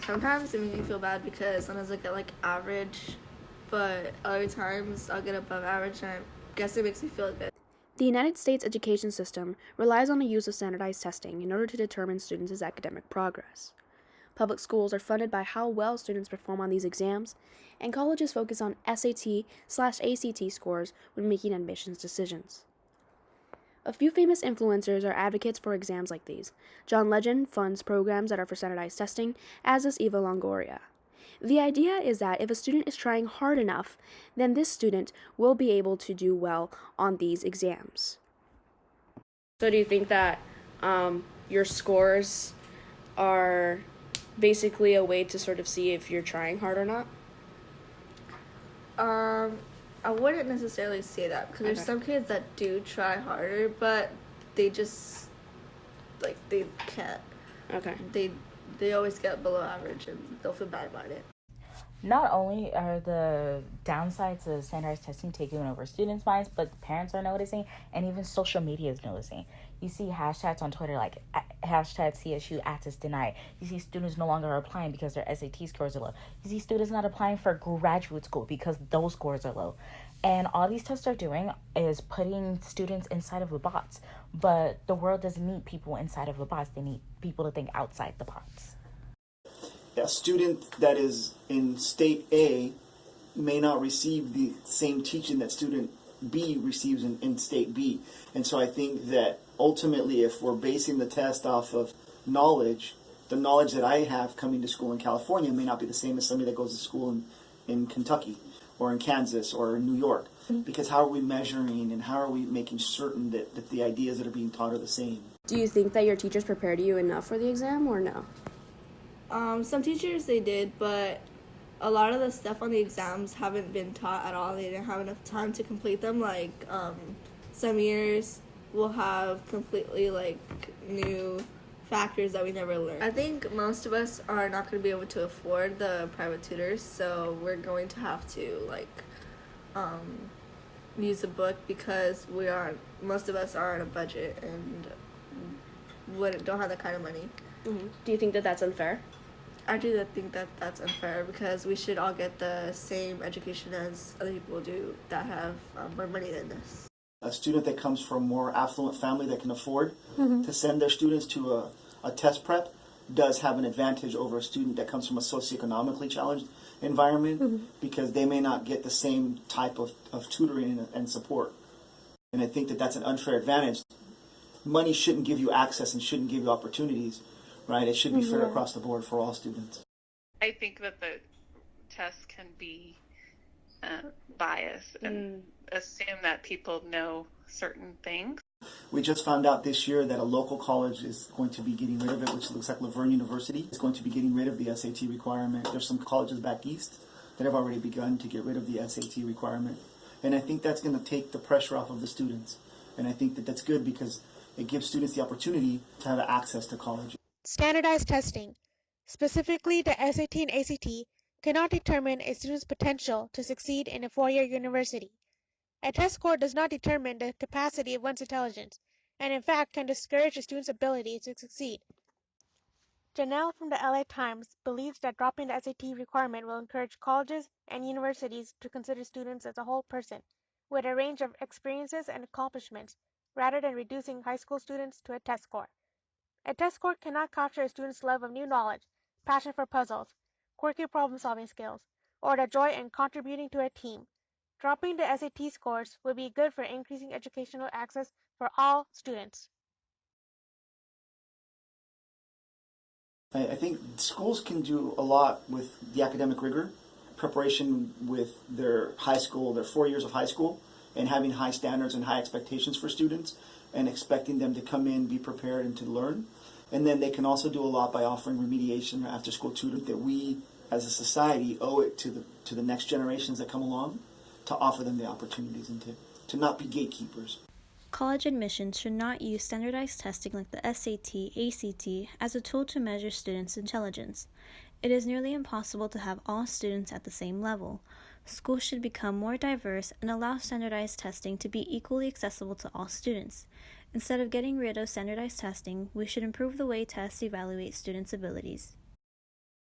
Sometimes it makes me feel bad because sometimes I get like average, but other times I'll get above average, and I guess it makes me feel good. The United States education system relies on the use of standardized testing in order to determine students' academic progress. Public schools are funded by how well students perform on these exams, and colleges focus on SAT/ACT scores when making admissions decisions. A few famous influencers are advocates for exams like these. John Legend funds programs that are for standardized testing, as does Eva Longoria. The idea is that if a student is trying hard enough, then this student will be able to do well on these exams. So do you think that your scores are basically a way to sort of see if you're trying hard or not? I wouldn't necessarily say that because there's some kids that do try harder, but they just they can't. Okay. They always get below average and they'll feel bad about it. Not only are the downsides of standardized testing taking over students' minds, but parents are noticing, and even social media is noticing. You see hashtags on Twitter like hashtag CSU access denied. You see students no longer applying because their SAT scores are low. You see students not applying for graduate school because those scores are low. And all these tests are doing is putting students inside of the box. But the world doesn't need people inside of the box. They need people to think outside the box. A student that is in state A may not receive the same teaching that student B receives in state B. And so I think that ultimately, if we're basing the test off of knowledge, the knowledge that I have coming to school in California may not be the same as somebody that goes to school in Kentucky or in Kansas or in New York. Because how are we measuring and how are we making certain that the ideas that are being taught are the same? Do you think that your teachers prepared you enough for the exam or no? Some teachers they did, but a lot of the stuff on the exams haven't been taught at all. They didn't have enough time to complete them. Like some years we'll have completely new factors that we never learned. I think most of us are not going to be able to afford the private tutors, so we're going to have to use a book because most of us are on a budget and don't have that kind of money. Mm-hmm. Do you think that that's unfair? I do think that that's unfair because we should all get the same education as other people do that have more money than this. A student that comes from a more affluent family that can afford to send their students to a test prep does have an advantage over a student that comes from a socioeconomically challenged environment because they may not get the same type of tutoring and support. And I think that that's an unfair advantage. Money shouldn't give you access and shouldn't give you opportunities, right? It should be fair across the board for all students. I think that the test can be biased and assume that people know certain things. We just found out this year that a local college is going to be getting rid of it, which looks like Laverne University is going to be getting rid of the SAT requirement. There's some colleges back east that have already begun to get rid of the SAT requirement. And I think that's going to take the pressure off of the students. And I think that that's good because it gives students the opportunity to have access to college. Standardized testing, specifically the SAT and ACT, cannot determine a student's potential to succeed in a four-year university. A test score does not determine the capacity of one's intelligence, and in fact can discourage a student's ability to succeed. Janelle from the LA Times believes that dropping the SAT requirement will encourage colleges and universities to consider students as a whole person, with a range of experiences and accomplishments, rather than reducing high school students to a test score. A test score cannot capture a student's love of new knowledge, passion for puzzles, quirky problem-solving skills, or the joy in contributing to a team. Dropping the SAT scores would be good for increasing educational access for all students. I think schools can do a lot with the academic rigor, preparation with their high school, their 4 years of high school, and having high standards and high expectations for students and expecting them to come in, be prepared, and to learn. And then they can also do a lot by offering remediation or after-school tutoring that we, as a society, owe it to the next generations that come along to offer them the opportunities and to not be gatekeepers. College admissions should not use standardized testing like the SAT, ACT as a tool to measure students' intelligence. It is nearly impossible to have all students at the same level. Schools should become more diverse and allow standardized testing to be equally accessible to all students. Instead of getting rid of standardized testing, we should improve the way tests evaluate students' abilities.